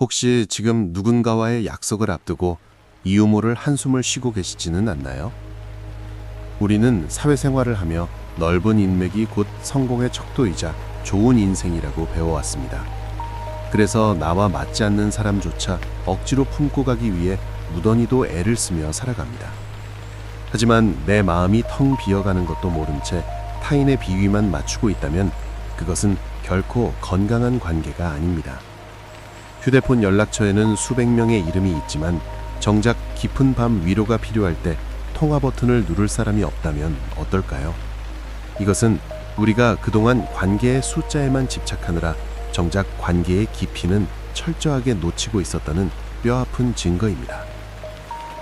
혹시 지금 누군가와의 약속을 앞두고 이 유무를 한숨을 쉬고 계시지는 않나요? 우리는 사회생활을 하며 넓은 인맥이 곧 성공의 척도이자 좋은 인생이라고 배워왔습니다. 그래서 나와 맞지 않는 사람조차 억지로 품고 가기 위해 무던히도 애를 쓰며 살아갑니다. 하지만 내 마음이 텅 비어가는 것도 모른 채 타인의 비위만 맞추고 있다면 그것은 결코 건강한 관계가 아닙니다. 휴대폰 연락처에는 수백 명의 이름이 있지만 정작 깊은 밤 위로가 필요할 때 통화 버튼을 누를 사람이 없다면 어떨까요? 이것은 우리가 그동안 관계의 숫자에만 집착하느라 정작 관계의 깊이는 철저하게 놓치고 있었다는 뼈아픈 증거입니다.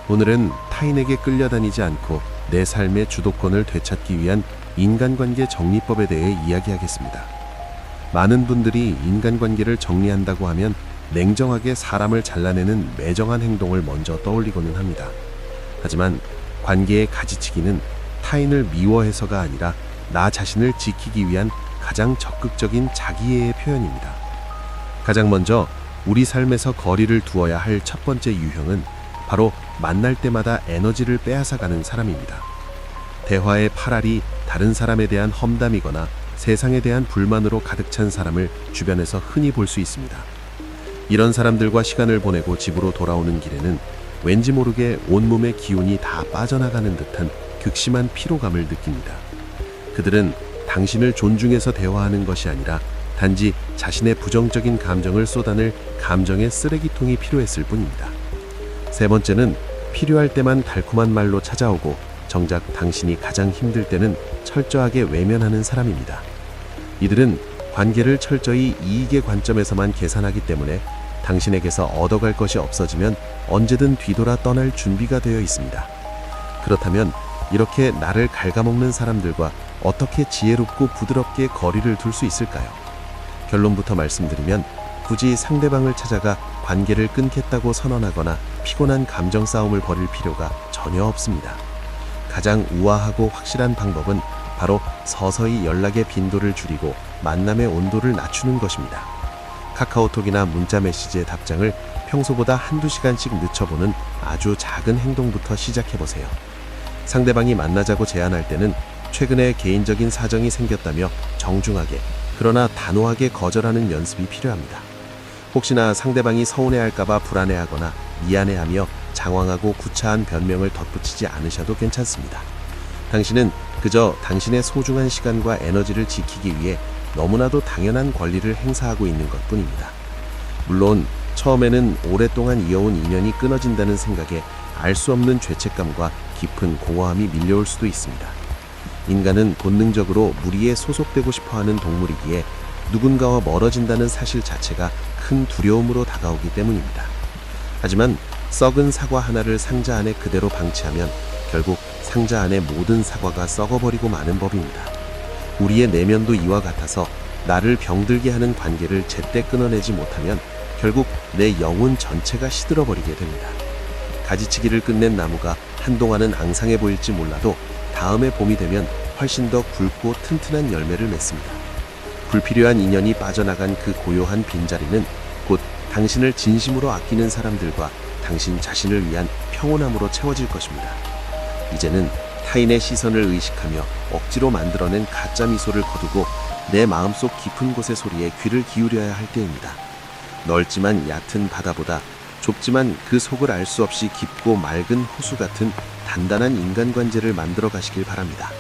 오늘은 타인에게 끌려다니지 않고 내 삶의 주도권을 되찾기 위한 인간관계 정리법에 대해 이야기하겠습니다. 많은 분들이 인간관계를 정리한다고 하면 냉정하게 사람을 잘라내는 매정한 행동을 먼저 떠올리고는 합니다. 하지만 관계의 가지치기는 타인을 미워해서가 아니라 나 자신을 지키기 위한 가장 적극적인 자기애의 표현입니다. 가장 먼저 우리 삶에서 거리를 두어야 할 첫 번째 유형은 바로 만날 때마다 에너지를 빼앗아가는 사람입니다. 대화의 팔알이 다른 사람에 대한 험담이거나 세상에 대한 불만으로 가득 찬 사람을 주변에서 흔히 볼 수 있습니다. 이런 사람들과 시간을 보내고 집으로 돌아오는 길에는 왠지 모르게 온몸의 기운이 다 빠져나가는 듯한 극심한 피로감을 느낍니다. 그들은 당신을 존중해서 대화하는 것이 아니라 단지 자신의 부정적인 감정을 쏟아낼 감정의 쓰레기통이 필요했을 뿐입니다. 세 번째는 필요할 때만 달콤한 말로 찾아오고 정작 당신이 가장 힘들 때는 철저하게 외면하는 사람입니다. 이들은 관계를 철저히 이익의 관점에서만 계산하기 때문에 당신에게서 얻어갈 것이 없어지면 언제든 뒤돌아 떠날 준비가 되어 있습니다. 그렇다면 이렇게 나를 갉아먹는 사람들과 어떻게 지혜롭고 부드럽게 거리를 둘 수 있을까요? 결론부터 말씀드리면 굳이 상대방을 찾아가 관계를 끊겠다고 선언하거나 피곤한 감정 싸움을 벌일 필요가 전혀 없습니다. 가장 우아하고 확실한 방법은 바로 서서히 연락의 빈도를 줄이고 만남의 온도를 낮추는 것입니다. 카카오톡이나 문자 메시지의 답장을 평소보다 한두 시간씩 늦춰보는 아주 작은 행동부터 시작해보세요. 상대방이 만나자고 제안할 때는 최근에 개인적인 사정이 생겼다며 정중하게 그러나 단호하게 거절하는 연습이 필요합니다. 혹시나 상대방이 서운해할까봐 불안해하거나 미안해하며 장황하고 구차한 변명을 덧붙이지 않으셔도 괜찮습니다. 당신은 그저 당신의 소중한 시간과 에너지를 지키기 위해 너무나도 당연한 권리를 행사하고 있는 것뿐입니다. 물론 처음에는 오랫동안 이어온 인연이 끊어진다는 생각에 알 수 없는 죄책감과 깊은 공허함이 밀려올 수도 있습니다. 인간은 본능적으로 무리에 소속되고 싶어하는 동물이기에 누군가와 멀어진다는 사실 자체가 큰 두려움으로 다가오기 때문입니다. 하지만 썩은 사과 하나를 상자 안에 그대로 방치하면 결국 상자 안의 모든 사과가 썩어버리고 마는 법입니다. 우리의 내면도 이와 같아서 나를 병들게 하는 관계를 제때 끊어내지 못하면 결국 내 영혼 전체가 시들어버리게 됩니다. 가지치기를 끝낸 나무가 한동안은 앙상해 보일지 몰라도 다음에 봄이 되면 훨씬 더 굵고 튼튼한 열매를 맺습니다. 불필요한 인연이 빠져나간 그 고요한 빈자리는 곧 당신을 진심으로 아끼는 사람들과 당신 자신을 위한 평온함으로 채워질 것입니다. 이제는 타인의 시선을 의식하며 억지로 만들어낸 가짜 미소를 거두고 내 마음속 깊은 곳의 소리에 귀를 기울여야 할 때입니다. 넓지만 얕은 바다보다 좁지만 그 속을 알 수 없이 깊고 맑은 호수 같은 단단한 인간관계를 만들어 가시길 바랍니다.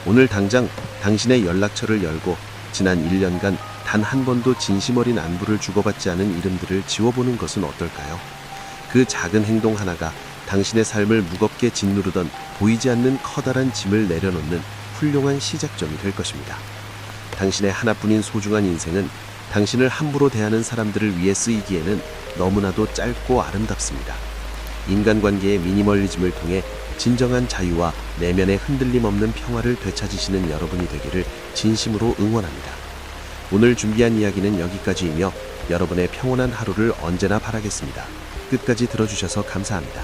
오늘 당장 당신의 연락처를 열고 지난 1년간 단 한 번도 진심 어린 안부를 주고받지 않은 이름들을 지워보는 것은 어떨까요? 그 작은 행동 하나가 당신의 삶을 무겁게 짓누르던 보이지 않는 커다란 짐을 내려놓는 훌륭한 시작점이 될 것입니다. 당신의 하나뿐인 소중한 인생은 당신을 함부로 대하는 사람들을 위해 쓰이기에는 너무나도 짧고 아름답습니다. 인간관계의 미니멀리즘을 통해 진정한 자유와 내면의 흔들림 없는 평화를 되찾으시는 여러분이 되기를 진심으로 응원합니다. 오늘 준비한 이야기는 여기까지이며 여러분의 평온한 하루를 언제나 바라겠습니다. 끝까지 들어주셔서 감사합니다.